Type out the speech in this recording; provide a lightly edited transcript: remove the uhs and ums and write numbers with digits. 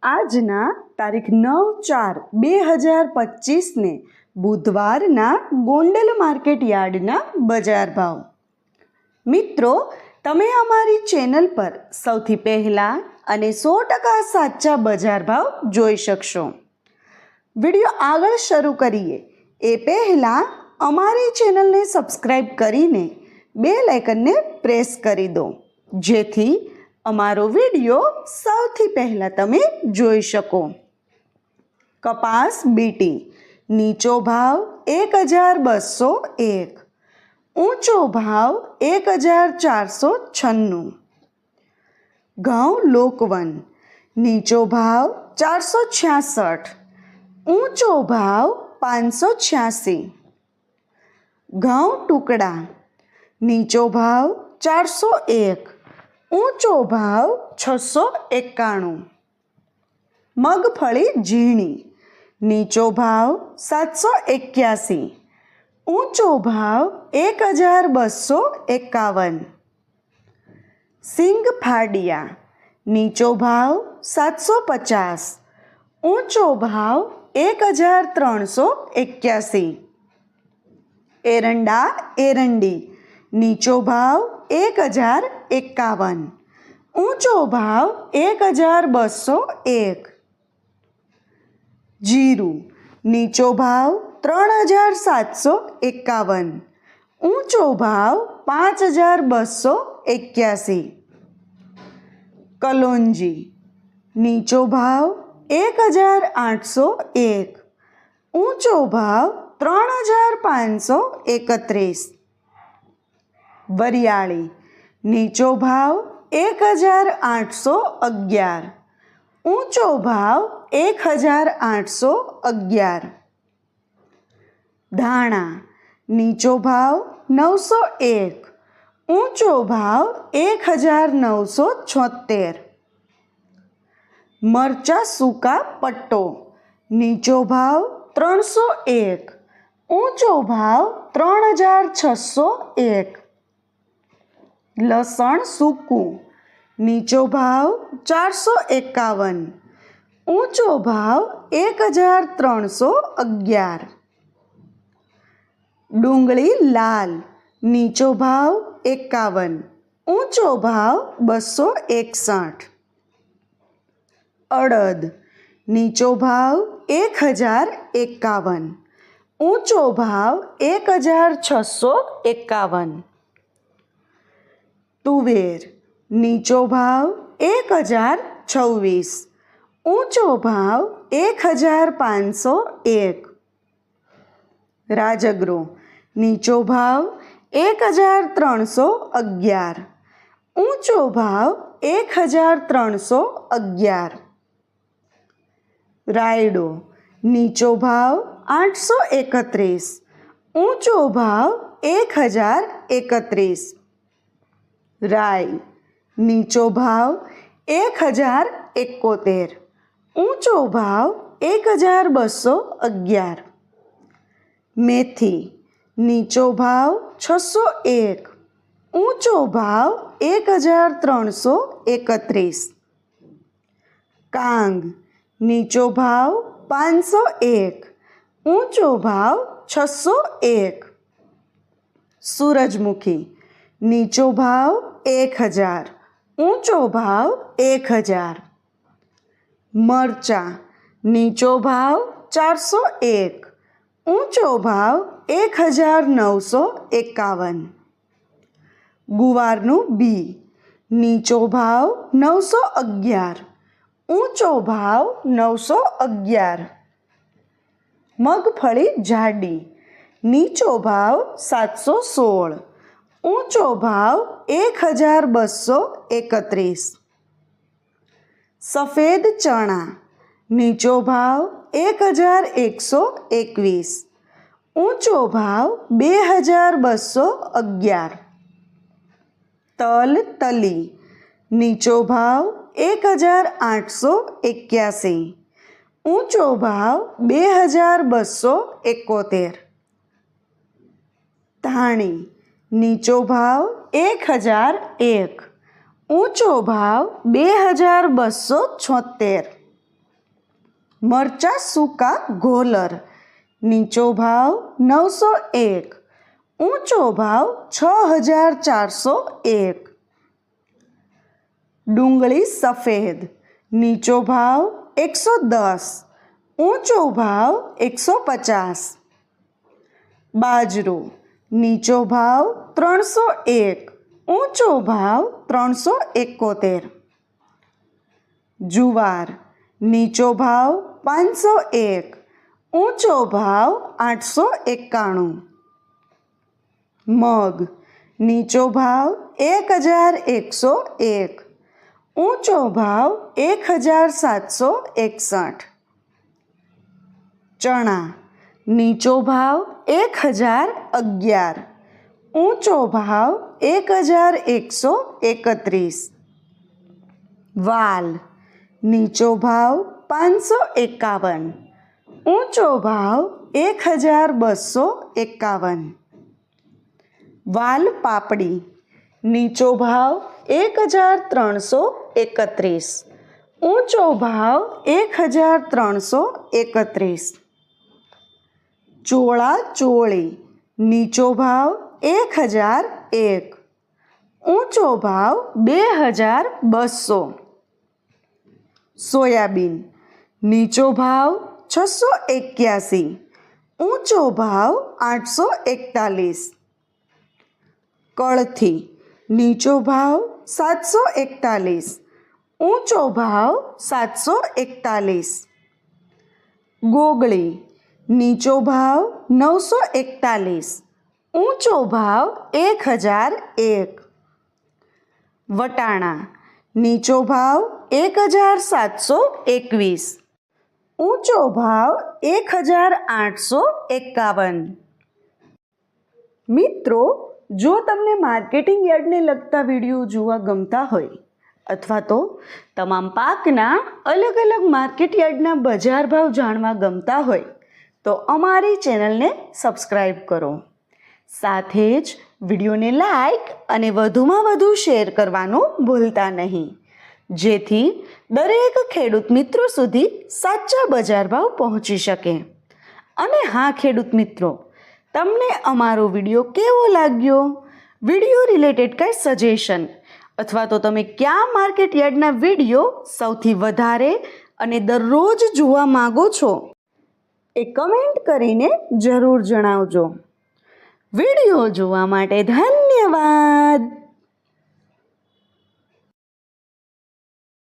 આજના તારીખ 9/4/2025ને બુધવારના ગોંડલ માર્કેટ યાર્ડના બજાર ભાવ. મિત્રો, તમે અમારી ચેનલ પર સૌથી પહેલાં અને 100% સાચા બજાર ભાવ જોઈ શકશો. વિડીયો આગળ શરૂ કરીએ એ પહેલાં અમારી ચેનલને સબસ્ક્રાઈબ કરીને બેલ આઇકનને પ્રેસ કરી દો, જેથી અમારો વિડીયો સૌથી પહેલાં તમે જોઈ શકો. કપાસ બીટી નીચો ભાવ 1201, ઊંચો ભાવ 1496. ઘઉં લોકવન નીચો ભાવ 466, ઊંચો ભાવ 586. ઘઉં ટુકડા નીચો ભાવ 401, ઊંચો ભાવ 691. મગફળી ઝીણી નીચો ભાવ 781, ઊંચો ભાવ 1251. સિંગ ફાડિયા નીચો ભાવ 750, ઊંચો ભાવ 1381. એરંડા એરંડી નીચો ભાવ 1051, ઊંચો ભાવ 1201. જીરું નીચો ભાવ 3751, ઊંચો ભાવ 5281. કલોંજી નીચો ભાવ 1801, ઊંચો ભાવ 3531. વરિયાળી નીચો ભાવ 1811, ઊંચો ભાવ 1811. ધાણા નીચો ભાવ 901, ઊંચો ભાવ 1976. મરચાં સૂકા પટ્ટો નીચો ભાવ 301, ઊંચો ભાવ 3601. લસણ સૂકું નીચો ભાવ 451, ઊંચો ભાવ 1311. ડુંગળી લાલ નીચો ભાવ 51, ઊંચો ભાવ 261. અડદ નીચો ભાવ 1051, ઊંચો ભાવ 1651. તુવેર નીચો ભાવ 1026, ઊંચો ભાવ 1501. રાજગરો નીચો ભાવ 1311, ઊંચો ભાવ 1311. રાયડો નીચો ભાવ 831, ઊંચો ભાવ 1031. રાઈ નીચો ભાવ 1071, ઊંચો ભાવ 1211. મેથી નીચો ભાવ 601, ઊંચો ભાવ 1331. કાંગ નીચો ભાવ 501, ઊંચો ભાવ 601. સૂરજમુખી નીચો ભાવ 1000, ઊંચો ભાવ 1000. મરચાં નીચો ભાવ 401, ઊંચો ભાવ 1951. ગુવારનું બી નીચો ભાવ 911, ઊંચો ભાવ 911. મગફળી જાડી નીચો ભાવ 716, ઊંચો ભાવ 1231. સફેદ ચણા નીચો ભાવ 1121, ઊંચો ભાવ 2211. તલ તલી નીચો ભાવ 1881, ઊંચો ભાવ 2271. ધાણી નીચો ભાવ 1001, ઊંચો ભાવ 2276. મરચાં સૂકા ગોલર, નીચો ભાવ 901, ઊંચો ભાવ 6401. ડુંગળી સફેદ, નીચો ભાવ 110, ઊંચો ભાવ 150. બાજરો, નીચો ભાવ 301, ઊંચો ભાવ 371. જુવાર, નીચો ભાવ 501, ઊંચો ભાવ 891. મગ, નીચો ભાવ 1101, ઊંચો ભાવ 1761. ચણા, નીચો ભાવ 1011, ઊંચો ભાવ 1131. વાલ, નીચો ભાવ 551, ઊંચો ભાવ 1251. વાલ પાપડી, નીચો ભાવ 1331, ઊંચો ભાવ 1331. ચોળા ચોળી, નીચો ભાવ 1001, ઊંચો ભાવ 2200. સોયાબીન, નીચો ભાવ 681, ઊંચો ભાવ 841. કળથી, નીચો ભાવ 741, ઊંચો ભાવ 741. ગોગળી, નીચો ભાવ 941, ઊંચો ભાવ 1001. વટાણા, નીચો ભાવ 1721, ઊંચો ભાવ 1851. મિત્રો, જો તમને માર્કેટિંગ યાર્ડને લગતા વિડીયો જોવા ગમતા હોય અથવા તો તમામ પાકના અલગ અલગ માર્કેટ યાર્ડના બજાર ભાવ જાણવા ગમતા હોય તો અમારી ચેનલને સબસ્ક્રાઈબ કરો. સાથે જ વિડીયોને લાઈક અને વધુમાં વધુ શેર કરવાનું ભૂલતા નહીં, જેથી દરેક ખેડૂત મિત્રો સુધી સાચા બજાર ભાવ પહોંચી શકે. અને હા ખેડૂત મિત્રો, તમને અમારો વિડીયો કેવો લાગ્યો? વિડીયો રિલેટેડ કંઈ સજેશન અથવા તો તમે કયા માર્કેટ યાર્ડના વિડીયો સૌથી વધારે અને દરરોજ જોવા માગો છો એ કમેન્ટ કરીને જરૂર જણાવજો. વિડીયો જોવા માટે ધન્યવાદ.